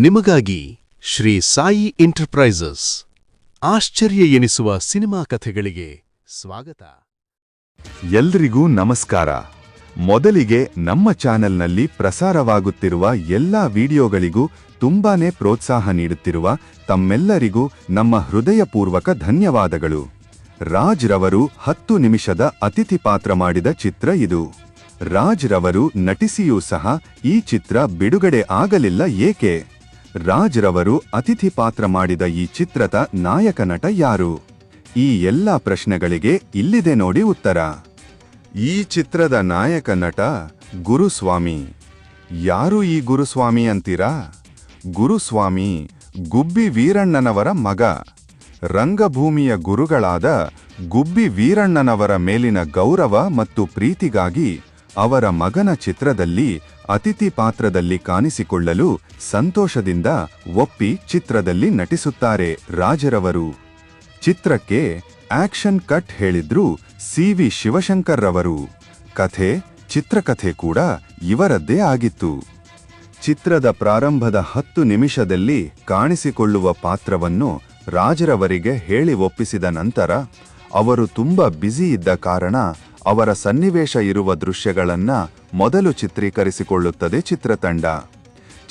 ನಿಮಗಾಗಿ ಶ್ರೀ ಸಾಯಿ ಎಂಟರ್ಪ್ರೈಸಸ್ ಆಶ್ಚರ್ಯ ಎನಿಸುವ ಸಿನಿಮಾ ಕಥೆಗಳಿಗೆ ಸ್ವಾಗತ. ಎಲ್ರಿಗೂ ನಮಸ್ಕಾರ. ಮೊದಲಿಗೆ ನಮ್ಮ ಚಾನೆಲ್ನಲ್ಲಿ ಪ್ರಸಾರವಾಗುತ್ತಿರುವ ಎಲ್ಲಾ ವಿಡಿಯೋಗಳಿಗೂ ತುಂಬಾನೇ ಪ್ರೋತ್ಸಾಹ ನೀಡುತ್ತಿರುವ ತಮ್ಮೆಲ್ಲರಿಗೂ ನಮ್ಮ ಹೃದಯಪೂರ್ವಕ ಧನ್ಯವಾದಗಳು. ರಾಜ್ ರವರು 10 ನಿಮಿಷದ ಅತಿಥಿ ಪಾತ್ರ ಮಾಡಿದ ಚಿತ್ರ ಇದು. ರಾಜ್ ರವರು ನಟಿಸಿಯೂ ಸಹ ಈ ಚಿತ್ರ ಬಿಡುಗಡೆ ಆಗಲಿಲ್ಲ ಏಕೆ? ರಾಜ್ ರವರು ಅತಿಥಿ ಪಾತ್ರ ಮಾಡಿದ ಈ ಚಿತ್ರದ ನಾಯಕ ನಟ ಯಾರು? ಈ ಎಲ್ಲ ಪ್ರಶ್ನೆಗಳಿಗೆ ಇಲ್ಲಿದೆ ನೋಡಿ ಉತ್ತರ. ಈ ಚಿತ್ರದ ನಾಯಕ ನಟ ಗುರುಸ್ವಾಮಿ. ಯಾರು ಈ ಗುರುಸ್ವಾಮಿ ಅಂತೀರಾ? ಗುರುಸ್ವಾಮಿ ಗುಬ್ಬಿ ವೀರಣ್ಣನವರ ಮಗ. ರಂಗಭೂಮಿಯ ಗುರುಗಳಾದ ಗುಬ್ಬಿ ವೀರಣ್ಣನವರ ಮೇಲಿನ ಗೌರವ ಮತ್ತು ಪ್ರೀತಿಗಾಗಿ ಅವರ ಮಗನ ಚಿತ್ರದಲ್ಲಿ ಅತಿಥಿ ಪಾತ್ರದಲ್ಲಿ ಕಾಣಿಸಿಕೊಳ್ಳಲು ಸಂತೋಷದಿಂದ ಒಪ್ಪಿ ಚಿತ್ರದಲ್ಲಿ ನಟಿಸುತ್ತಾರೆ ರಾಜರವರು. ಚಿತ್ರಕ್ಕೆ ಆಕ್ಷನ್ ಕಟ್ ಹೇಳಿದ್ರು ಸಿ.ವಿ. ಶಿವಶಂಕರ್ ರವರು. ಕಥೆ, ಚಿತ್ರಕಥೆ ಕೂಡ ಇವರದ್ದೇ ಆಗಿತ್ತು. ಚಿತ್ರದ ಪ್ರಾರಂಭದ 10 ನಿಮಿಷದಲ್ಲಿ ಕಾಣಿಸಿಕೊಳ್ಳುವ ಪಾತ್ರವನ್ನು ರಾಜರವರಿಗೆ ಹೇಳಿ ಒಪ್ಪಿಸಿದ ನಂತರ ಅವರು ತುಂಬಾ ಬ್ಯುಸಿ ಇದ್ದ ಕಾರಣ ಅವರ ಸನ್ನಿವೇಶ ಇರುವ ದೃಶ್ಯಗಳನ್ನ ಮೊದಲು ಚಿತ್ರೀಕರಿಸಿಕೊಳ್ಳುತ್ತದೆ ಚಿತ್ರತಂಡ.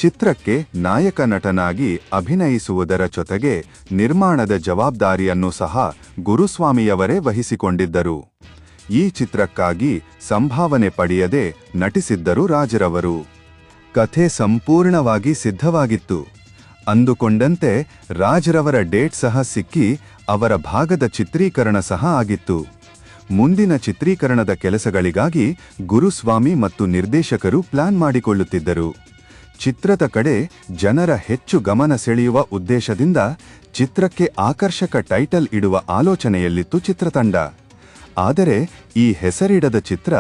ಚಿತ್ರಕ್ಕೆ ನಾಯಕ ನಟನಾಗಿ ಅಭಿನಯಿಸುವುದರ ಜೊತೆಗೆ ನಿರ್ಮಾಣದ ಜವಾಬ್ದಾರಿಯನ್ನು ಸಹ ಗುರುಸ್ವಾಮಿಯವರೇ ವಹಿಸಿಕೊಂಡಿದ್ದರು. ಈ ಚಿತ್ರಕ್ಕಾಗಿ ಸಂಭಾವನೆ ಪಡೆಯದೆ ನಟಿಸಿದ್ದರು ರಾಜರವರು. ಕಥೆ ಸಂಪೂರ್ಣವಾಗಿ ಸಿದ್ಧವಾಗಿತ್ತು. ಅಂದುಕೊಂಡಂತೆ ರಾಜರವರ ಡೇಟ್ ಸಹ ಸಿಕ್ಕಿ ಅವರ ಭಾಗದ ಚಿತ್ರೀಕರಣ ಸಹ ಆಗಿತ್ತು. ಮುಂದಿನ ಚಿತ್ರೀಕರಣದ ಕೆಲಸಗಳಿಗಾಗಿ ಗುರುಸ್ವಾಮಿ ಮತ್ತು ನಿರ್ದೇಶಕರು ಪ್ಲಾನ್ ಮಾಡಿಕೊಳ್ಳುತ್ತಿದ್ದರು. ಚಿತ್ರದ ಕಡೆ ಜನರ ಹೆಚ್ಚು ಗಮನ ಸೆಳೆಯುವ ಉದ್ದೇಶದಿಂದ ಚಿತ್ರಕ್ಕೆ ಆಕರ್ಷಕ ಟೈಟಲ್ ಇಡುವ ಆಲೋಚನೆಯಲ್ಲಿತ್ತು ಚಿತ್ರತಂಡ. ಆದರೆ ಈ ಹೆಸರಿಡದ ಚಿತ್ರ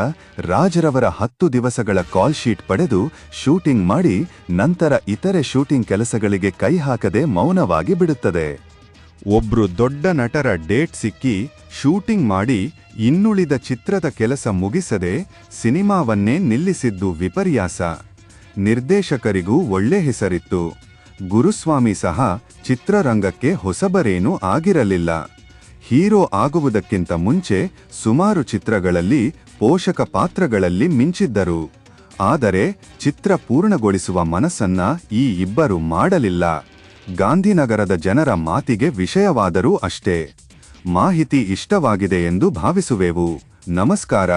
ರಾಜರವರ 10 ದಿವಸಗಳ ಕಾಲ್ ಶೀಟ್ ಪಡೆದು ಶೂಟಿಂಗ್ ಮಾಡಿ ನಂತರ ಇತರೆ ಶೂಟಿಂಗ್ ಕೆಲಸಗಳಿಗೆ ಕೈ ಹಾಕದೆ ಮೌನವಾಗಿ ಬಿಡುತ್ತದೆ. ಒಬ್ರು ದೊಡ್ಡ ನಟರ ಡೇಟ್ ಸಿಕ್ಕಿ ಶೂಟಿಂಗ್ ಮಾಡಿ ಇನ್ನುಳಿದ ಚಿತ್ರದ ಕೆಲಸ ಮುಗಿಸದೆ ಸಿನಿಮಾವನ್ನೇ ನಿಲ್ಲಿಸಿದ್ದು ವಿಪರ್ಯಾಸ. ನಿರ್ದೇಶಕರಿಗೂ ಒಳ್ಳೆ ಹೆಸರಿತ್ತು. ಗುರುಸ್ವಾಮಿ ಸಹ ಚಿತ್ರರಂಗಕ್ಕೆ ಹೊಸಬರೇನೂ ಆಗಿರಲಿಲ್ಲ. ಹೀರೋ ಆಗುವುದಕ್ಕಿಂತ ಮುಂಚೆ ಸುಮಾರು ಚಿತ್ರಗಳಲ್ಲಿ ಪೋಷಕ ಪಾತ್ರಗಳಲ್ಲಿ ಮಿಂಚಿದ್ದರು. ಆದರೆ ಚಿತ್ರ ಪೂರ್ಣಗೊಳಿಸುವ ಮನಸ್ಸನ್ನ ಈ ಇಬ್ಬರು ಮಾಡಲಿಲ್ಲ. ಗಾಂಧಿನಗರದ ಜನರ ಮಾತಿಗೆ ವಿಷಯವಾದರೂ ಅಷ್ಟೇ. ಮಾಹಿತಿ ಇಷ್ಟವಾಗಿದೆ ಎಂದು ಭಾವಿಸುವೆವು. ನಮಸ್ಕಾರ.